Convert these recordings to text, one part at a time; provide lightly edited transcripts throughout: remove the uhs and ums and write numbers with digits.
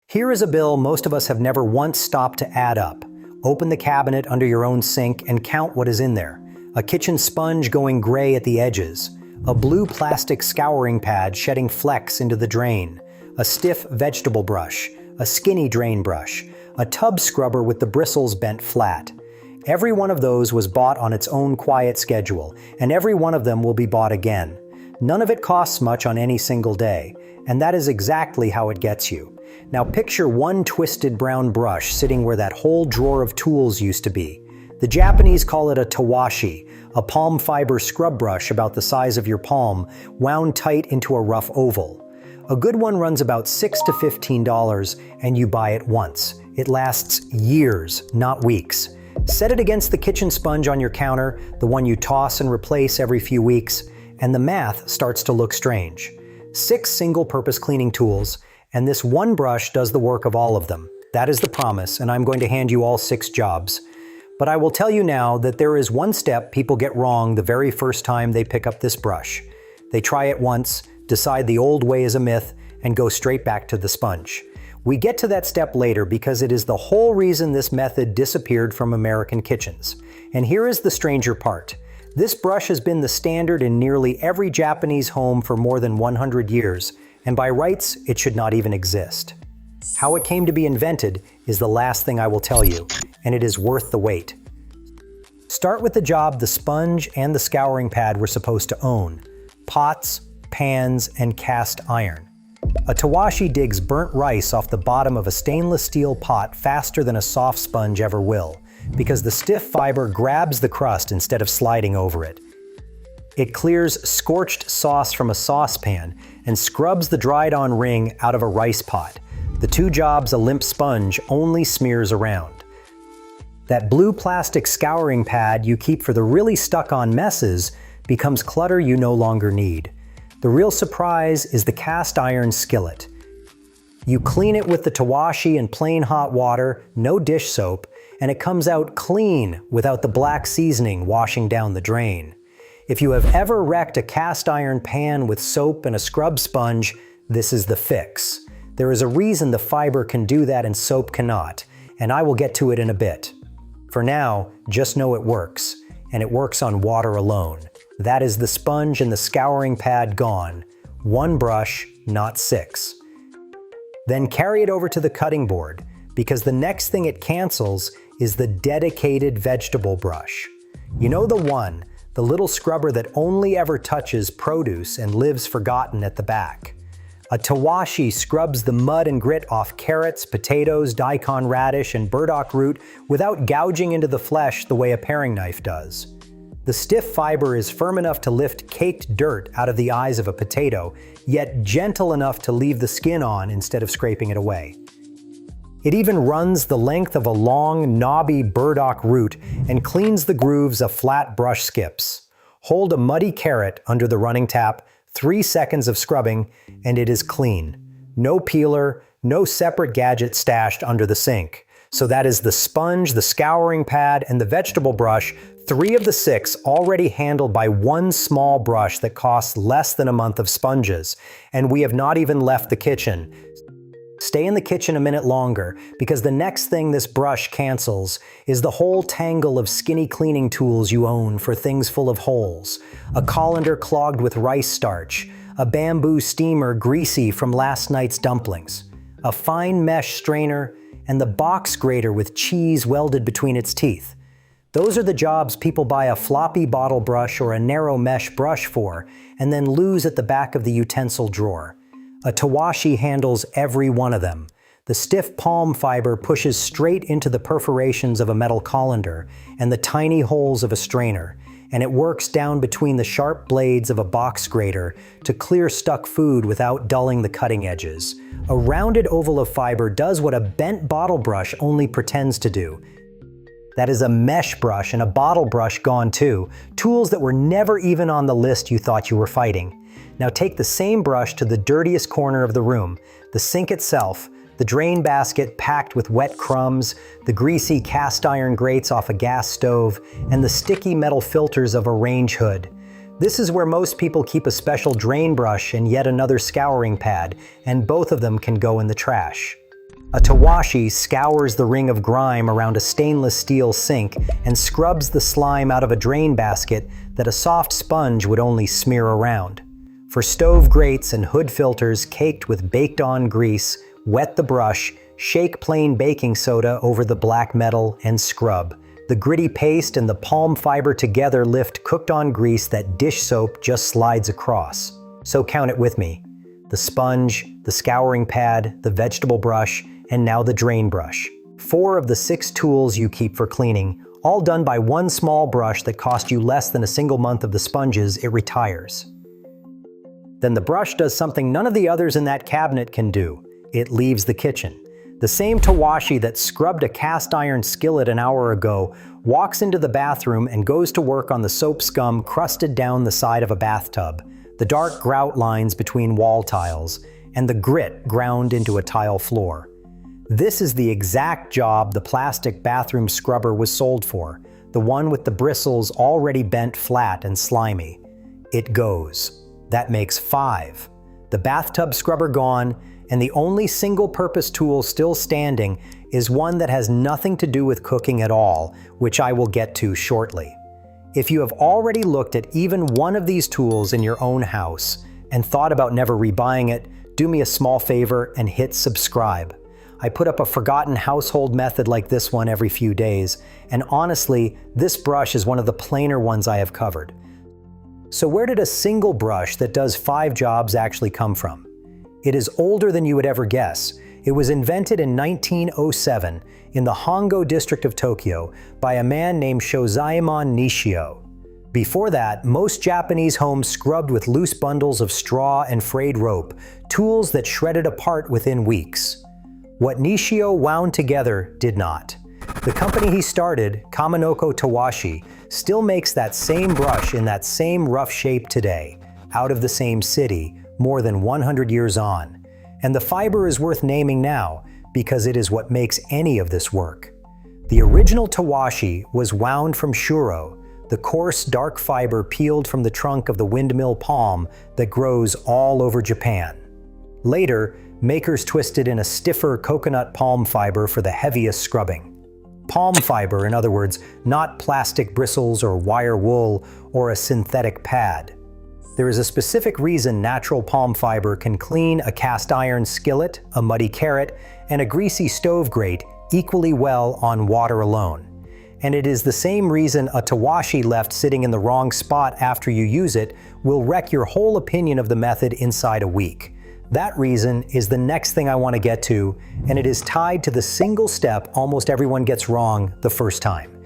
Here is a bill most of us have never once stopped to add up. Open the cabinet under your own sink and count what is in there. A kitchen sponge going gray at the edges. A blue plastic scouring pad shedding flecks into the drain. A stiff vegetable brush. A skinny drain brush. A tub scrubber with the bristles bent flat. Every one of those was bought on its own quiet schedule, and every one of them will be bought again. None of it costs much on any single day, and that is exactly how it gets you. Now picture one twisted brown brush sitting where that whole drawer of tools used to be. The Japanese call it a tawashi, a palm fiber scrub brush about the size of your palm, wound tight into a rough oval. A good one runs about $6 to $15, and you buy it once. It lasts years, not weeks. Set it against the kitchen sponge on your counter, the one you toss and replace every few weeks, and the math starts to look strange. 6 single-purpose cleaning tools, and this one brush does the work of all of them. That is the promise, and I'm going to hand you all 6 jobs. But I will tell you now that there is one step people get wrong the very first time they pick up this brush. They try it once, decide the old way is a myth, and go straight back to the sponge. We get to that step later because it is the whole reason this method disappeared from American kitchens. And here is the stranger part. This brush has been the standard in nearly every Japanese home for more than 100 years, and by rights, it should not even exist. How it came to be invented is the last thing I will tell you, and it is worth the wait. Start with the job the sponge and the scouring pad were supposed to own: pots, pans, and cast iron. A tawashi digs burnt rice off the bottom of a stainless steel pot faster than a soft sponge ever will, because the stiff fiber grabs the crust instead of sliding over it. It clears scorched sauce from a saucepan and scrubs the dried-on ring out of a rice pot. The two jobs a limp sponge only smears around. That blue plastic scouring pad you keep for the really stuck-on messes becomes clutter you no longer need. The real surprise is the cast iron skillet. You clean it with the tawashi and plain hot water, no dish soap, and it comes out clean without the black seasoning washing down the drain. If you have ever wrecked a cast iron pan with soap and a scrub sponge, this is the fix. There is a reason the fiber can do that and soap cannot, and I will get to it in a bit. For now, just know it works, and it works on water alone. That is the sponge and the scouring pad gone. One brush, not 6. Then carry it over to the cutting board, because the next thing it cancels is the dedicated vegetable brush. You know the one, the little scrubber that only ever touches produce and lives forgotten at the back. A tawashi scrubs the mud and grit off carrots, potatoes, daikon radish, and burdock root without gouging into the flesh the way a paring knife does. The stiff fiber is firm enough to lift caked dirt out of the eyes of a potato, yet gentle enough to leave the skin on instead of scraping it away. It even runs the length of a long, knobby burdock root and cleans the grooves a flat brush skips. Hold a muddy carrot under the running tap, 3 seconds of scrubbing, and it is clean. No peeler, no separate gadget stashed under the sink. So that is the sponge, the scouring pad, and the vegetable brush, 3 of the 6 already handled by one small brush that costs less than a month of sponges. And we have not even left the kitchen. Stay in the kitchen a minute longer, because the next thing this brush cancels is the whole tangle of skinny cleaning tools you own for things full of holes. A colander clogged with rice starch, a bamboo steamer greasy from last night's dumplings, a fine mesh strainer, and the box grater with cheese welded between its teeth. Those are the jobs people buy a floppy bottle brush or a narrow mesh brush for, and then lose at the back of the utensil drawer. A tawashi handles every one of them. The stiff palm fiber pushes straight into the perforations of a metal colander and the tiny holes of a strainer, and it works down between the sharp blades of a box grater to clear stuck food without dulling the cutting edges. A rounded oval of fiber does what a bent bottle brush only pretends to do. That is a mesh brush and a bottle brush gone too, tools that were never even on the list you thought you were fighting. Now take the same brush to the dirtiest corner of the room, the sink itself, the drain basket packed with wet crumbs, the greasy cast iron grates off a gas stove, and the sticky metal filters of a range hood. This is where most people keep a special drain brush and yet another scouring pad, and both of them can go in the trash. A tawashi scours the ring of grime around a stainless steel sink and scrubs the slime out of a drain basket that a soft sponge would only smear around. For stove grates and hood filters caked with baked-on grease, wet the brush, shake plain baking soda over the black metal, and scrub. The gritty paste and the palm fiber together lift cooked-on grease that dish soap just slides across. So count it with me. The sponge, the scouring pad, the vegetable brush, and now the drain brush. 4 of the 6 tools you keep for cleaning, all done by one small brush that cost you less than a single month of the sponges it retires. Then the brush does something none of the others in that cabinet can do. It leaves the kitchen. The same tawashi that scrubbed a cast iron skillet an hour ago walks into the bathroom and goes to work on the soap scum crusted down the side of a bathtub, the dark grout lines between wall tiles, and the grit ground into a tile floor. This is the exact job the plastic bathroom scrubber was sold for, the one with the bristles already bent flat and slimy. It goes. That makes 5. The bathtub scrubber gone, and the only single-purpose tool still standing is one that has nothing to do with cooking at all, which I will get to shortly. If you have already looked at even one of these tools in your own house and thought about never rebuying it, do me a small favor and hit subscribe. I put up a forgotten household method like this one every few days, and honestly, this brush is one of the plainer ones I have covered. So where did a single brush that does 5 jobs actually come from? It is older than you would ever guess. It was invented in 1907 in the Hongo district of Tokyo by a man named Shozaemon Nishio. Before that, most Japanese homes scrubbed with loose bundles of straw and frayed rope, tools that shredded apart within weeks. What Nishio wound together did not. The company he started, Kaminoko Tawashi, still makes that same brush in that same rough shape today, out of the same city, more than 100 years on. And the fiber is worth naming now, because it is what makes any of this work. The original tawashi was wound from shuro, the coarse dark fiber peeled from the trunk of the windmill palm that grows all over Japan. Later, makers twisted in a stiffer coconut palm fiber for the heaviest scrubbing. Palm fiber, in other words, not plastic bristles or wire wool or a synthetic pad. There is a specific reason natural palm fiber can clean a cast iron skillet, a muddy carrot, and a greasy stove grate equally well on water alone. And it is the same reason a tawashi left sitting in the wrong spot after you use it will wreck your whole opinion of the method inside a week. That reason is the next thing I want to get to, and it is tied to the single step almost everyone gets wrong the first time.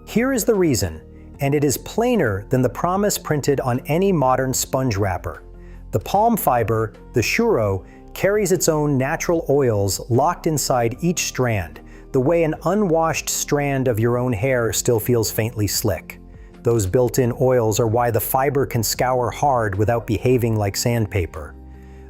Here is the reason, and it is plainer than the promise printed on any modern sponge wrapper. The palm fiber, the shuro, carries its own natural oils locked inside each strand, the way an unwashed strand of your own hair still feels faintly slick. Those built-in oils are why the fiber can scour hard without behaving like sandpaper.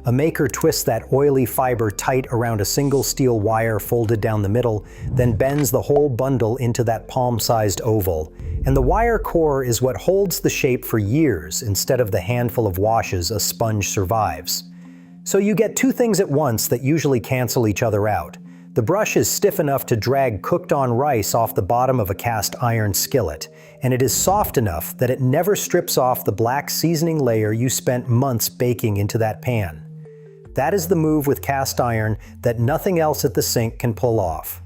A maker twists that oily fiber tight around a single steel wire folded down the middle, then bends the whole bundle into that palm-sized oval. And the wire core is what holds the shape for years instead of the handful of washes a sponge survives. So you get 2 things at once that usually cancel each other out. The brush is stiff enough to drag cooked-on rice off the bottom of a cast iron skillet, and it is soft enough that it never strips off the black seasoning layer you spent months baking into that pan. That is the move with cast iron that nothing else at the sink can pull off.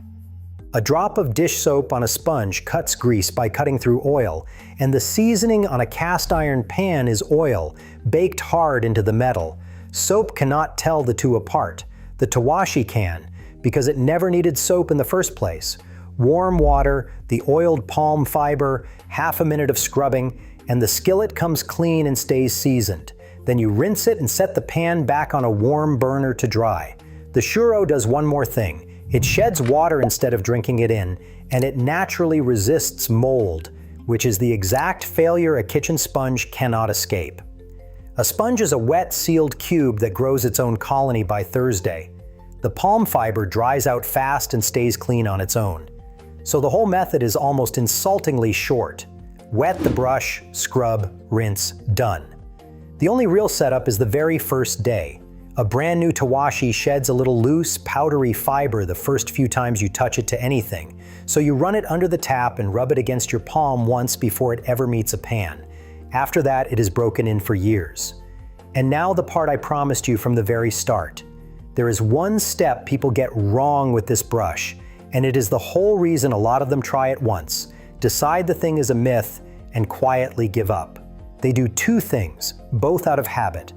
A drop of dish soap on a sponge cuts grease by cutting through oil, and the seasoning on a cast iron pan is oil, baked hard into the metal. Soap cannot tell the two apart. The tawashi can, because it never needed soap in the first place. Warm water, the oiled palm fiber, half a minute of scrubbing, and the skillet comes clean and stays seasoned. Then you rinse it and set the pan back on a warm burner to dry. The shuro does one more thing. It sheds water instead of drinking it in, and it naturally resists mold, which is the exact failure a kitchen sponge cannot escape. A sponge is a wet, sealed cube that grows its own colony by Thursday. The palm fiber dries out fast and stays clean on its own. So the whole method is almost insultingly short. Wet the brush, scrub, rinse, done. The only real setup is the very first day. A brand new tawashi sheds a little loose, powdery fiber the first few times you touch it to anything, so you run it under the tap and rub it against your palm once before it ever meets a pan. After that, it is broken in for years. And now the part I promised you from the very start. There is one step people get wrong with this brush, and it is the whole reason a lot of them try it once, decide the thing is a myth, and quietly give up. They do two things, both out of habit.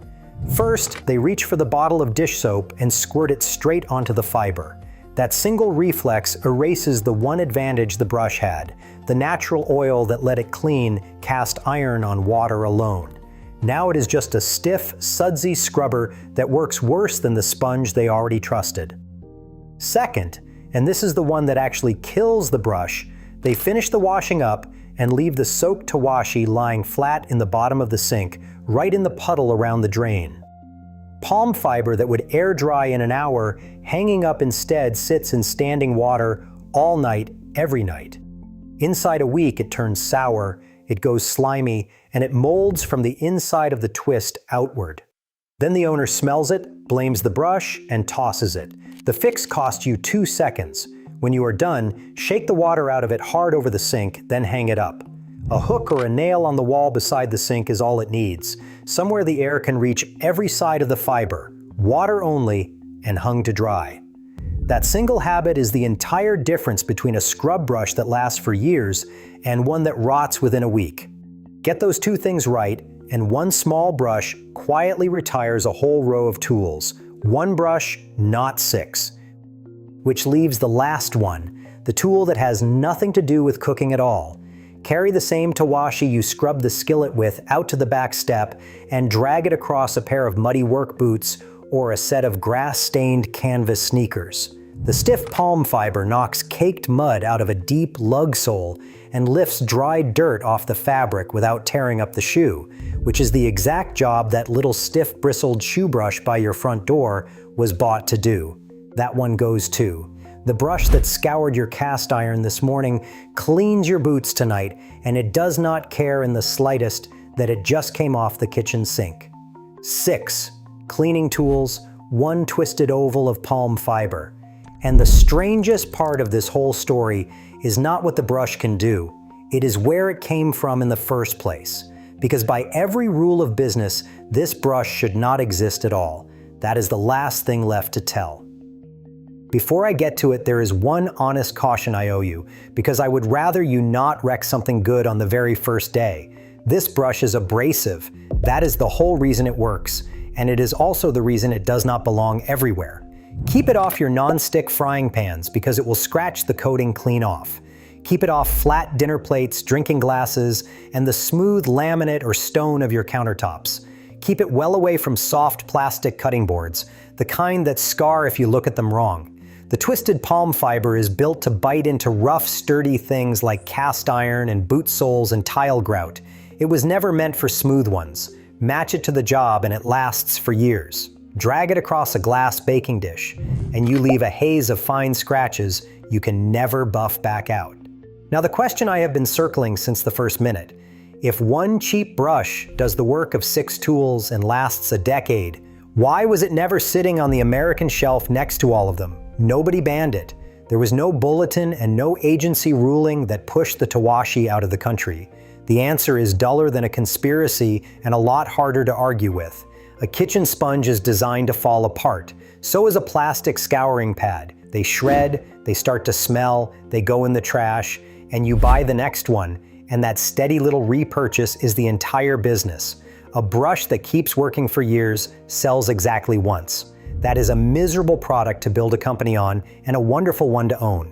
First, they reach for the bottle of dish soap and squirt it straight onto the fiber. That single reflex erases the one advantage the brush had, the natural oil that let it clean cast iron on water alone. Now it is just a stiff, sudsy scrubber that works worse than the sponge they already trusted. Second, and this is the one that actually kills the brush, they finish the washing up and leave the soaked tawashi lying flat in the bottom of the sink, right in the puddle around the drain. Palm fiber that would air dry in an hour, hanging up instead sits in standing water all night, every night. Inside a week it turns sour, it goes slimy, and it molds from the inside of the twist outward. Then the owner smells it, blames the brush, and tosses it. The fix costs you 2 seconds. When you are done, shake the water out of it hard over the sink, then hang it up. A hook or a nail on the wall beside the sink is all it needs, somewhere the air can reach every side of the fiber, water only, and hung to dry. That single habit is the entire difference between a scrub brush that lasts for years and one that rots within a week. Get those two things right, and one small brush quietly retires a whole row of tools. One brush, not 6. Which leaves the last one, the tool that has nothing to do with cooking at all. Carry the same tawashi you scrubbed the skillet with out to the back step and drag it across a pair of muddy work boots or a set of grass-stained canvas sneakers. The stiff palm fiber knocks caked mud out of a deep lug sole and lifts dry dirt off the fabric without tearing up the shoe, which is the exact job that little stiff bristled shoe brush by your front door was bought to do. That one goes too. The brush that scoured your cast iron this morning cleans your boots tonight, and it does not care in the slightest that it just came off the kitchen sink. 6 cleaning tools, 1 twisted oval of palm fiber. And the strangest part of this whole story is not what the brush can do, it is where it came from in the first place. Because by every rule of business, this brush should not exist at all. That is the last thing left to tell. Before I get to it, there is one honest caution I owe you, because I would rather you not wreck something good on the very first day. This brush is abrasive. That is the whole reason it works, and it is also the reason it does not belong everywhere. Keep it off your non-stick frying pans because it will scratch the coating clean off. Keep it off flat dinner plates, drinking glasses, and the smooth laminate or stone of your countertops. Keep it well away from soft plastic cutting boards, the kind that scar if you look at them wrong. The twisted palm fiber is built to bite into rough, sturdy things like cast iron and boot soles and tile grout. It was never meant for smooth ones. Match it to the job and it lasts for years. Drag it across a glass baking dish, and you leave a haze of fine scratches you can never buff back out. Now the question I have been circling since the first minute: if one cheap brush does the work of 6 tools and lasts a decade, why was it never sitting on the American shelf next to all of them? Nobody banned it. There was no bulletin and no agency ruling that pushed the tawashi out of the country. The answer is duller than a conspiracy and a lot harder to argue with. A kitchen sponge is designed to fall apart. So is a plastic scouring pad. They shred, they start to smell, they go in the trash, and you buy the next one, and that steady little repurchase is the entire business. A brush that keeps working for years sells exactly once. That is a miserable product to build a company on and a wonderful one to own.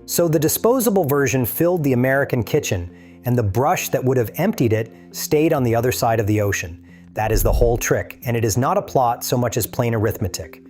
So the disposable version filled the American kitchen, and the brush that would have emptied it stayed on the other side of the ocean. That is the whole trick, and it is not a plot so much as plain arithmetic.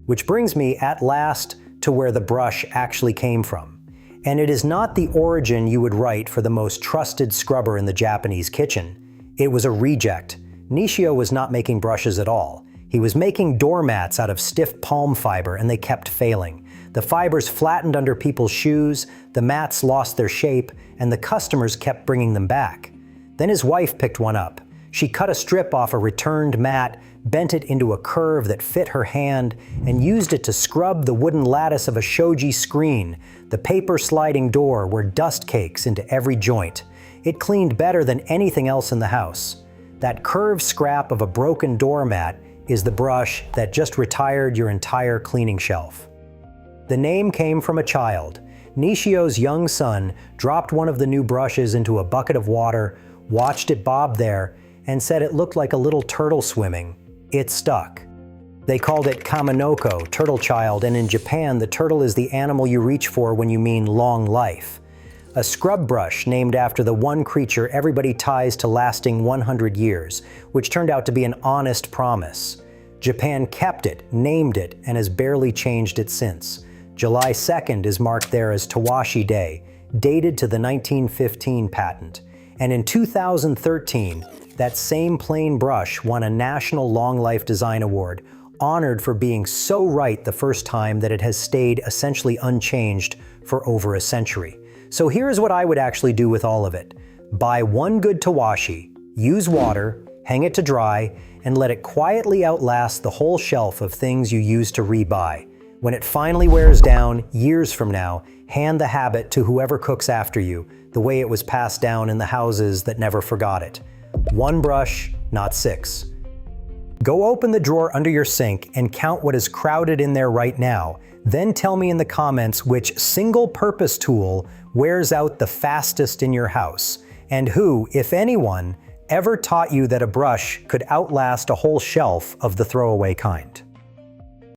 Which brings me at last to where the brush actually came from. And it is not the origin you would write for the most trusted scrubber in the Japanese kitchen. It was a reject. Nishio was not making brushes at all. He was making doormats out of stiff palm fiber, and they kept failing. The fibers flattened under people's shoes, the mats lost their shape, and the customers kept bringing them back. Then his wife picked one up. She cut a strip off a returned mat, bent it into a curve that fit her hand, and used it to scrub the wooden lattice of a shoji screen, the paper sliding door where dust cakes into every joint. It cleaned better than anything else in the house. That curved scrap of a broken doormat is the brush that just retired your entire cleaning shelf. The name came from a child. Nishio's young son dropped one of the new brushes into a bucket of water, watched it bob there, and said it looked like a little turtle swimming. It stuck. They called it kaminoko, turtle child, and in Japan the turtle is the animal you reach for when you mean long life. A scrub brush named after the one creature everybody ties to lasting 100 years, which turned out to be an honest promise. Japan kept it, named it, and has barely changed it since. July 2nd is marked there as Tawashi Day, dated to the 1915 patent. And in 2013, that same plain brush won a National Long Life Design Award, honored for being so right the first time that it has stayed essentially unchanged for over a century. So here's what I would actually do with all of it. Buy one good tawashi, use water, hang it to dry, and let it quietly outlast the whole shelf of things you used to rebuy. When it finally wears down, years from now, hand the habit to whoever cooks after you, the way it was passed down in the houses that never forgot it. One brush, not 6. Go open the drawer under your sink and count what is crowded in there right now. Then tell me in the comments which single-purpose tool wears out the fastest in your house, and who, if anyone, ever taught you that a brush could outlast a whole shelf of the throwaway kind.